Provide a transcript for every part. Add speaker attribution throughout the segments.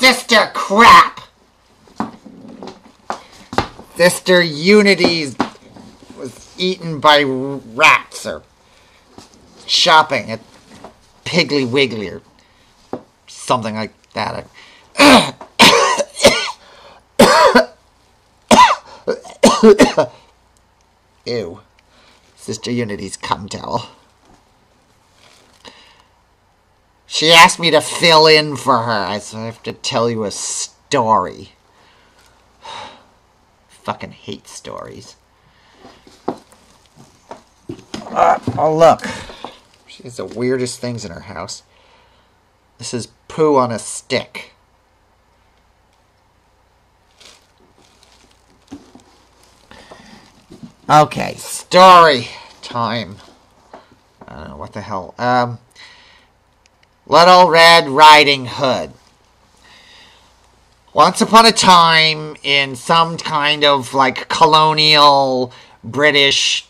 Speaker 1: Sister crap! Sister Unity was eaten by rats or shopping at Piggly Wiggly or something like that. Ew. Sister Unity's cum towel. She asked me to fill in for her, so I have to tell you a story. Fucking hate stories. Oh, look. She has the weirdest things in her house. This is poo on a stick. Okay, story time. I don't know, what the hell. Little Red Riding Hood. Once upon a time, in some kind of, like, colonial British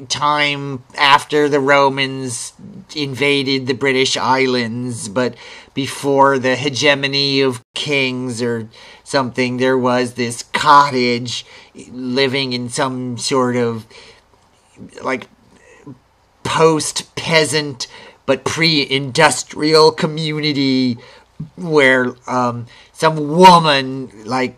Speaker 1: time after the Romans invaded the British islands, but before the hegemony of kings or something, there was this cottage living in some sort of, like, post-peasant but pre-industrial community where some woman, like,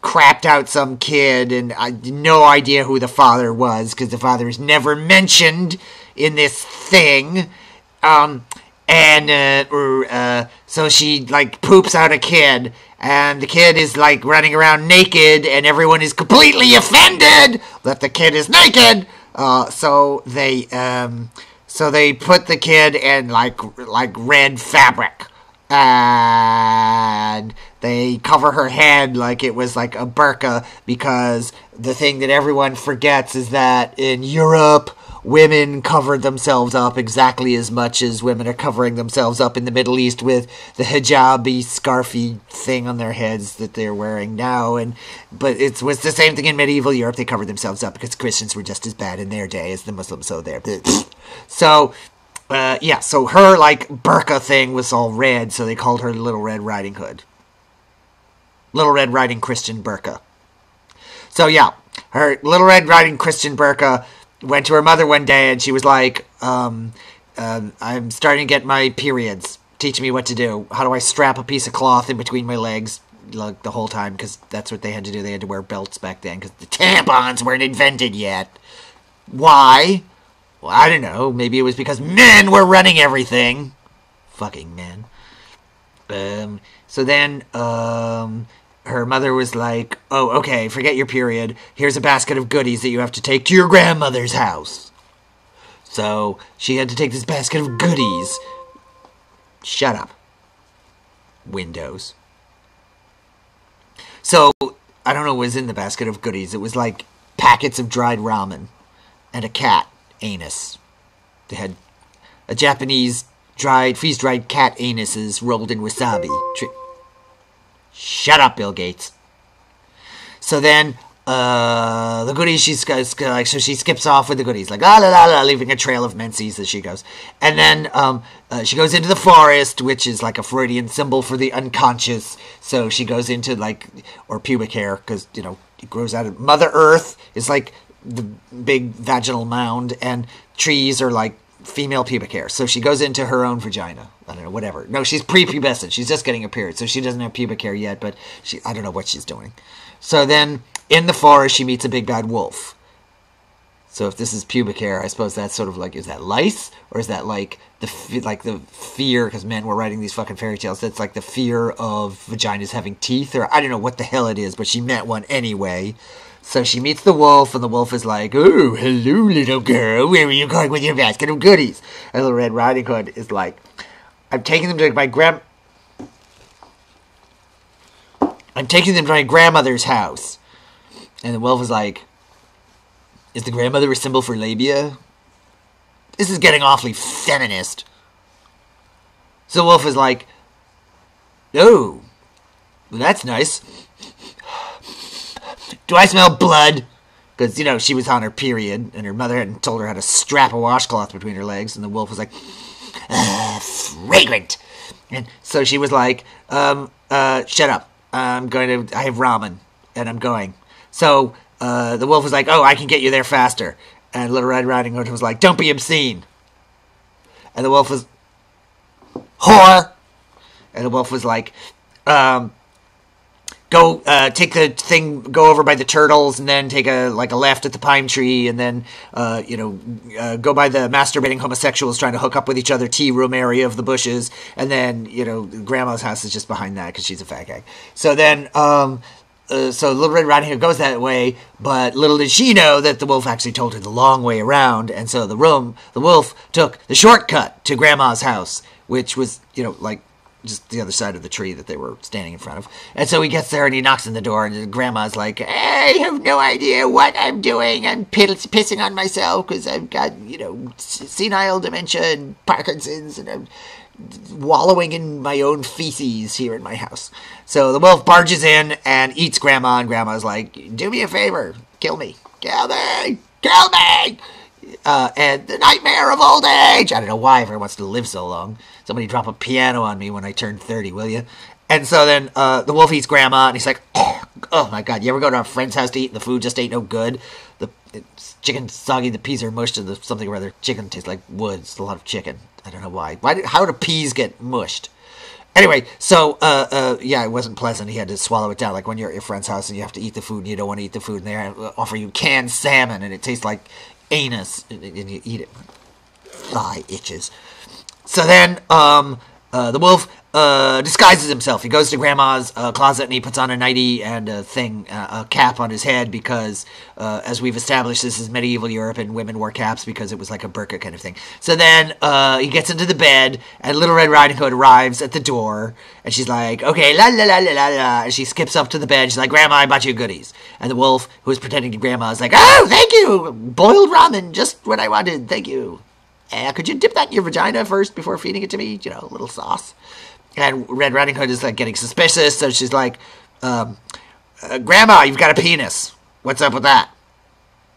Speaker 1: crapped out some kid, and I had no idea who the father was, because the father is never mentioned in this thing. So she, like, poops out a kid, and the kid is, like, running around naked, and everyone is completely offended that the kid is naked. So they put the kid in, like red fabric. And they cover her head like it was like a burqa, because the thing that everyone forgets is that in Europe, women covered themselves up exactly as much as women are covering themselves up in the Middle East with the hijabi, scarfy thing on their heads that they're wearing now. But it was the same thing in medieval Europe. They covered themselves up because Christians were just as bad in their day as the Muslims, so they're... So... so her, like, burqa thing was all red, so they called her Little Red Riding Hood. Little Red Riding Christian burqa. So, yeah, her Little Red Riding Christian burqa went to her mother one day, and she was like, I'm starting to get my periods. Teach me what to do. How do I strap a piece of cloth in between my legs, like, the whole time? Because that's what they had to do. They had to wear belts back then, because the tampons weren't invented yet. Why? Well, I don't know. Maybe it was because men were running everything. Fucking men. So then, her mother was like, oh, okay, forget your period. Here's a basket of goodies that you have to take to your grandmother's house. So she had to take this basket of goodies. Shut up. Windows. So, I don't know what was in the basket of goodies. It was like packets of dried ramen and a cat. Anus. They had a Japanese freeze-dried cat anuses rolled in wasabi. Shut up, Bill Gates. So then, the goodies, so she skips off with the goodies, like, la la la la, leaving a trail of menses as she goes. And then, she goes into the forest, which is like a Freudian symbol for the unconscious. So she goes into, like, or pubic hair, because, you know, it grows out of... Mother Earth is like the big vaginal mound, and trees are like female pubic hair. So she goes into her own vagina. I don't know, whatever. No, she's prepubescent. She's just getting a period, so she doesn't have pubic hair yet, but I don't know what she's doing. So then, in the forest, she meets a big bad wolf. So if this is pubic hair, I suppose that's sort of like, is that lice? Or is that like the fear, because men were writing these fucking fairy tales, that's like the fear of vaginas having teeth, or I don't know what the hell it is, but she met one anyway. So she meets the wolf, and the wolf is like, "Oh, hello, little girl. Where are you going with your basket of goodies?" And Little Red Riding Hood is like, I'm taking them to my grandmother's house. And the wolf is like, is the grandmother a symbol for labia? This is getting awfully feminist. So the wolf is like, oh, well, that's nice. Do I smell blood? Because, you know, she was on her period, and her mother hadn't told her how to strap a washcloth between her legs, and the wolf was like, fragrant. And so she was like, shut up. I have ramen, and I'm going. So the wolf was like, oh, I can get you there faster. And Little Red Riding Hood was like, don't be obscene. And the wolf was, whore. And the wolf was like, go take the thing, go over by the turtles, and then take a left at the pine tree, and then go by the masturbating homosexuals trying to hook up with each other tea room area of the bushes, and then Grandma's house is just behind that because she's a fat guy. So then so Little Red Riding Hood goes that way, but little did she know that the wolf actually told her the long way around, and so the wolf took the shortcut to Grandma's house, which was just the other side of the tree that they were standing in front of. And so he gets there and he knocks on the door, and Grandma's like, I have no idea what I'm doing. I'm pissing on myself because I've got, senile dementia and Parkinson's, and I'm wallowing in my own feces here in my house. So the wolf barges in and eats Grandma, and Grandma's like, do me a favor, kill me. Kill me! Kill me! And the nightmare of old age. I don't know why everyone wants to live so long. Somebody drop a piano on me when I turn 30, will you? And so then the wolf eats Grandma, and he's like, oh my God, you ever go to a friend's house to eat and the food just ain't no good? The chicken's soggy, the peas are mushed, and the something or other. Chicken tastes like wood. It's a lot of chicken. I don't know why. How do peas get mushed? Anyway, so, it wasn't pleasant. He had to swallow it down. Like when you're at your friend's house and you have to eat the food and you don't want to eat the food, and they offer you canned salmon and it tastes like anus, and you eat it. Thigh itches. So then the wolf disguises himself. He goes to Grandma's closet and he puts on a nightie and a cap on his head because, as we've established, this is medieval Europe and women wore caps because it was like a burqa kind of thing. So then he gets into the bed and Little Red Riding Hood arrives at the door and she's like, okay, la la la la la la. And she skips up to the bed. She's like, Grandma, I bought you goodies. And the wolf, who is pretending to be Grandma, is like, oh, thank you. Boiled ramen, just what I wanted. Thank you. Could you dip that in your vagina first before feeding it to me? A little sauce. And Red Riding Hood is like getting suspicious, so she's like, Grandma, you've got a penis. What's up with that?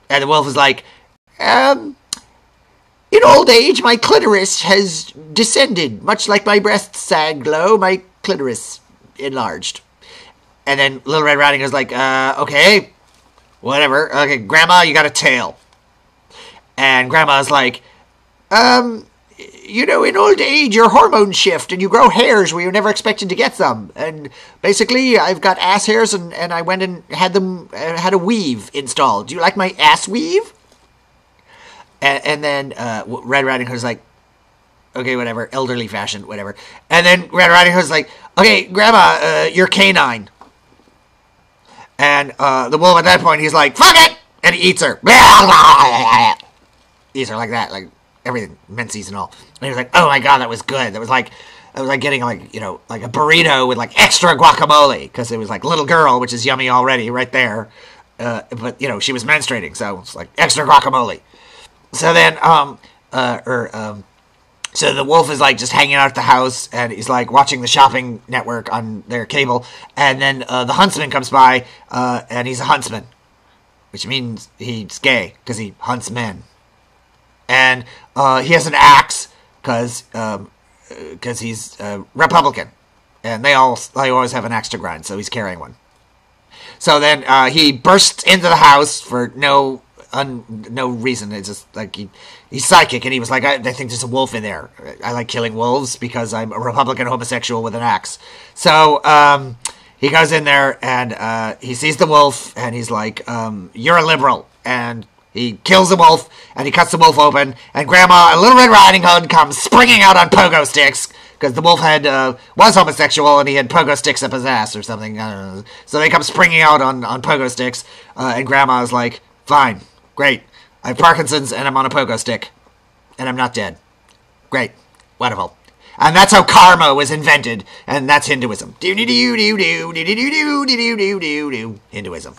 Speaker 1: And the wolf is like, in old age, my clitoris has descended, much like my breasts sag low, my clitoris enlarged. And then Little Red Riding Hood is like, okay, whatever. Okay, Grandma, you got a tail. And Grandma's like, in old age, your hormones shift and you grow hairs where you never expected to get them. And basically, I've got ass hairs and I went and had a weave installed. Do you like my ass weave? And then Red Riding Hood's like, okay, whatever, elderly fashion, whatever. And then Red Riding Hood's like, okay, Grandma, you're canine. And the wolf at that point, he's like, fuck it! And he eats her. Eats her like that, like everything, menses and all. And he was like, oh my God, that was good. That was like getting like a burrito with like extra guacamole, because it was like little girl, which is yummy already right there. But she was menstruating, so it's like extra guacamole. So then, so the wolf is like just hanging out at the house, and he's like watching the shopping network on their cable, and then the huntsman comes by, and he's a huntsman, which means he's gay because he hunts men. And he has an axe because he's Republican, and they always have an axe to grind, so he's carrying one. So then he bursts into the house for no reason. It's just like he's psychic, and he was like, I think there's a wolf in there. I like killing wolves because I'm a Republican homosexual with an axe. So he goes in there and he sees the wolf, and he's like, you're a liberal, and he kills the wolf, and he cuts the wolf open, and Grandma and Little Red Riding Hood come springing out on pogo sticks, because the wolf was homosexual, and he had pogo sticks up his ass or something. I don't know. So they come springing out on pogo sticks, and Grandma's like, fine, great, I have Parkinson's, and I'm on a pogo stick, and I'm not dead. Great, wonderful. And that's how karma was invented, and that's Hinduism. Hinduism.